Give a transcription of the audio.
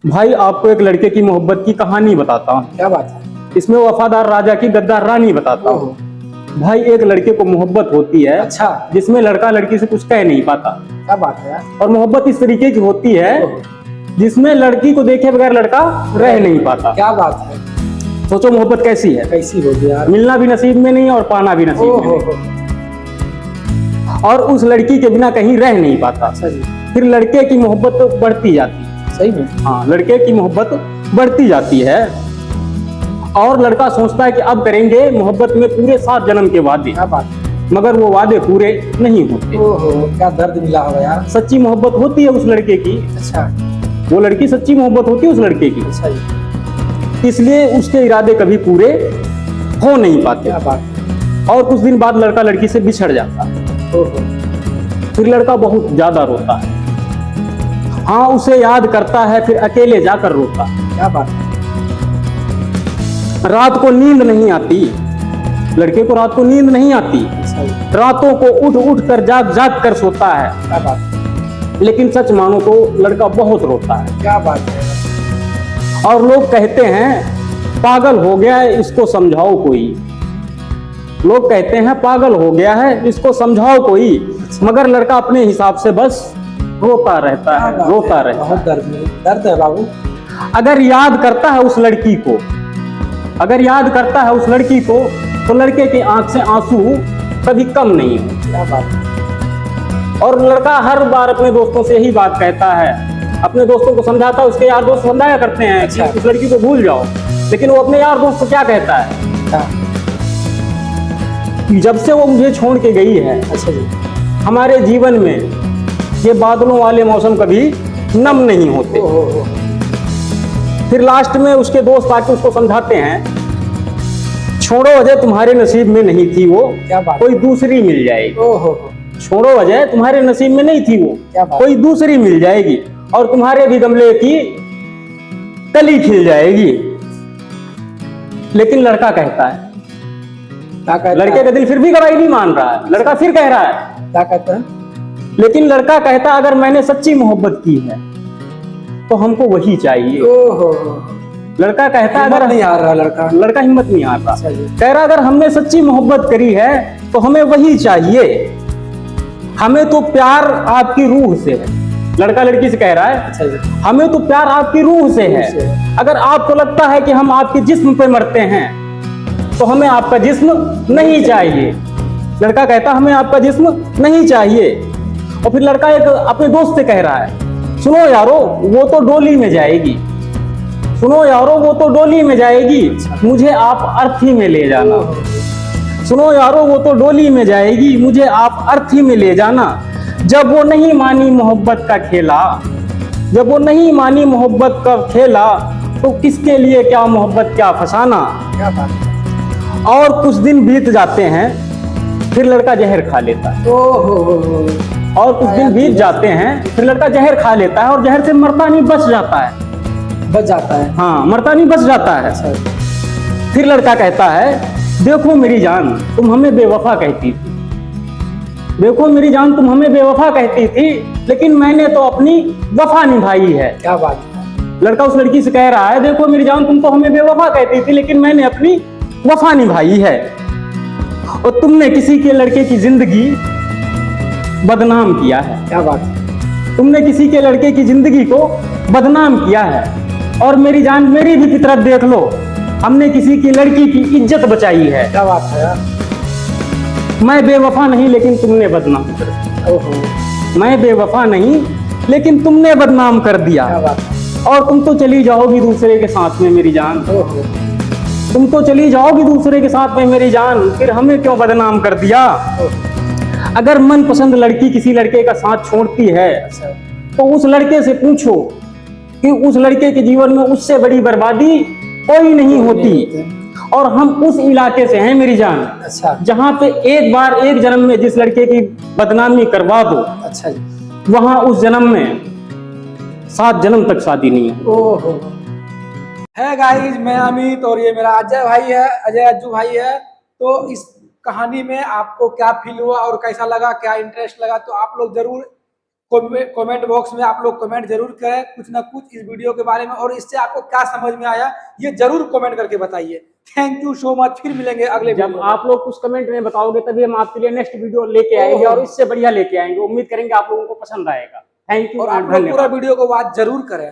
भाई आपको एक लड़के की मोहब्बत की कहानी बताता हूँ। क्या बात है। इसमें वफादार राजा की गद्दार रानी बताता ओहो, हूँ। भाई एक लड़के को मोहब्बत होती है, अच्छा, जिसमें लड़का लड़की से कुछ कह नहीं पाता। क्या बात है यार। और मोहब्बत इस तरीके की होती है ओहो, जिसमें लड़की को देखे बगैर लड़का रह नहीं पाता। क्या बात है। सोचो मोहब्बत कैसी है। कैसी होगी यार। मिलना भी नसीब में नहीं और पाना भी नसीब में ओहो, नहीं। और उस लड़की के बिना कहीं रह नहीं पाता। अच्छा जी। फिर लड़के की मोहब्बत तो बढ़ती जाती है। सही में। हाँ, लड़के की मोहब्बत बढ़ती जाती है और लड़का सोचता है कि अब करेंगे मोहब्बत में पूरे 7 जन्म के वादे, क्या बात है। मगर वो वादे पूरे नहीं होते। ओहो, क्या दर्द मिला होगा यार। सच्ची मोहब्बत होती है उस लड़के की, अच्छा, वो लड़की सच्ची मोहब्बत होती है उस लड़के की, अच्छा जी। इसलिए उसके इरादे कभी पूरे हो नहीं पाते। क्या बात है। और कुछ दिन बाद लड़का लड़की से बिछड़ जाता है। ओहो, फिर लड़का बहुत ज्यादा रोता है। हाँ, उसे याद करता है, फिर अकेले जाकर रोता है। क्या बात है। रात को नींद नहीं आती, लड़के को रात को नींद नहीं आती। अच्छा जी। रातों को उठ उठ कर जाग जाग कर सोता है। क्या बात है। लेकिन सच मानो तो लड़का बहुत रोता है। क्या बात है। और लोग कहते हैं पागल हो गया है, इसको समझाओ कोई। लोग कहते हैं पागल हो गया है, इसको समझाओ कोई। मगर लड़का अपने हिसाब से बस रोता रहता क्या है, बात रोता है। रहता बहुत दर्द है बाबू। है। अगर याद करता है उस लड़की को, अगर याद करता है उस लड़की को, तो लड़के की आंख से आंसू कभी कम नहीं हो। क्या बात है। और लड़का हर बार अपने दोस्तों से यही बात कहता है, अपने दोस्तों को समझाता है। उसके यार दोस्त समझाया करते हैं अच्छा। कि उस लड़की को भूल जाओ, लेकिन वो अपने यार दोस्त को क्या कहता है क्या? कि जब से वो मुझे छोड़ के गई है, अच्छा जी। हमारे जीवन में ये बादलों वाले मौसम कभी नम नहीं होते। ओहो, फिर लास्ट में उसके दोस्त आके उसको समझाते हैं, छोड़ो अजय, तुम्हारे नसीब में नहीं थी वो, क्या बात। कोई दूसरी मिल जाएगी। ओहो, छोड़ो अजय, तुम्हारे नसीब में नहीं थी वो, क्या बात। कोई दूसरी मिल जाएगी और तुम्हारे भी गमले की कली खिल जाएगी। लेकिन लड़का कहता है, क्या कहता है? लड़के का दिल फिर भी गवाही नहीं मान रहा है। लड़का फिर कह रहा है, क्या कहता है? लेकिन लड़का कहता है अगर मैंने सच्ची मोहब्बत की है तो हमको वही चाहिए। ओहो, लड़का कहता है हिम्मत अगर नहीं हार रहा लड़का। लड़का हिम्मत नहीं हार रहा, अच्छा जी। कह रहा अगर हमने सच्ची मोहब्बत करी है तो हमें वही चाहिए, हमें तो प्यार आपकी रूह से है। लड़का लड़की से कह रहा है, अच्छा जी। हमें तो प्यार आपकी रूह से रूह से है। अगर आपको लगता है कि हम आपके जिस्म पे मरते हैं तो हमें आपका जिस्म नहीं चाहिए। लड़का कहता हमें आपका जिस्म नहीं चाहिए। और फिर लड़का एक अपने दोस्त से कह रहा है, सुनो यारो वो तो डोली में जाएगी, सुनो यारो वो तो डोली में जाएगी, मुझे आप अर्थी में ले जाना। सुनो यारो वो तो डोली में जाएगी, मुझे आप अर्थी में ले जाना। जब वो नहीं मानी मोहब्बत का खेला, जब वो नहीं मानी मोहब्बत का खेला, तो किसके लिए क्या मोहब्बत क्या फसाना। क्या बात है। और कुछ दिन बीत जाते हैं, फिर लड़का जहर खा लेता है। ओहो, और कुछ दिन बीत जाते हैं, फिर लड़का जहर खा लेता है और जहर से मरता नहीं, बच जाता है। बच जाता है। हाँ, मरता नहीं, बच जाता है। अच्छा। फिर लड़का कहता है, देखो मेरी जान तुम हमें बेवफा कहती थी, देखो मेरी जान तुम हमें बेवफा कहती थी, लेकिन मैंने तो अपनी वफा निभाई है। क्या बात है। लड़का उस लड़की से कह रहा है, देखो मेरी जान तुम तो हमें बेवफा कहती थी, लेकिन मैंने अपनी वफा निभाई है। और तुमने किसी के लड़के की जिंदगी बदनाम किया है। क्या बात है। तुमने किसी के लड़के की जिंदगी को बदनाम किया है। और मेरी जान मेरी भी फितरत देख लो, हमने किसी की लड़की की इज्जत बचाई है। क्या बात है यार। मैं बेवफा नहीं लेकिन तुमने बदनाम कर दिया। ओहो, मैं बेवफा नहीं लेकिन तुमने बदनाम कर दिया। क्या बात है। और तुम तो चली जाओगी दूसरे के साथ में मेरी जान, ओहो, तुम तो चली जाओगी दूसरे के साथ में मेरी जान, फिर हमें क्यों बदनाम कर दिया। अगर मनपसंद लड़की किसी लड़के का साथ छोड़ती है अच्छा। तो उस लड़के से पूछो कि उस लड़के के जीवन में उससे बड़ी बर्बादी कोई नहीं होती। और हम उस इलाके से हैं मेरी जान, अच्छा। जहां पे एक बार एक जन्म में जिस लड़के की बदनामी करवा दो, अच्छा जी। वहां उस जन्म में 7 जन्म तक शादी नहीं है। ओहो। है गाइस, मैं अमित और ये मेरा अजय भाई है, अजय अज्जू भाई है। तो इस कहानी में आपको क्या फील हुआ और कैसा लगा, क्या इंटरेस्ट लगा, तो आप लोग जरूर कमेंट बॉक्स में आप लोग कमेंट जरूर करें कुछ ना कुछ इस वीडियो के बारे में, और इससे आपको क्या समझ में आया ये जरूर कमेंट करके बताइए। थैंक यू सो मच, फिर मिलेंगे अगले जब वीडियो में। आप लोग कुछ कमेंट में बताओगे तभी हम आपके लिए नेक्स्ट वीडियो लेके आएंगे और इससे बढ़िया लेके आएंगे। उम्मीद करेंगे आप लोगों को पसंद आएगा। थैंक यू और एंड आप लोग पूरा धन्यवाद। वीडियो को वॉच जरूर करें।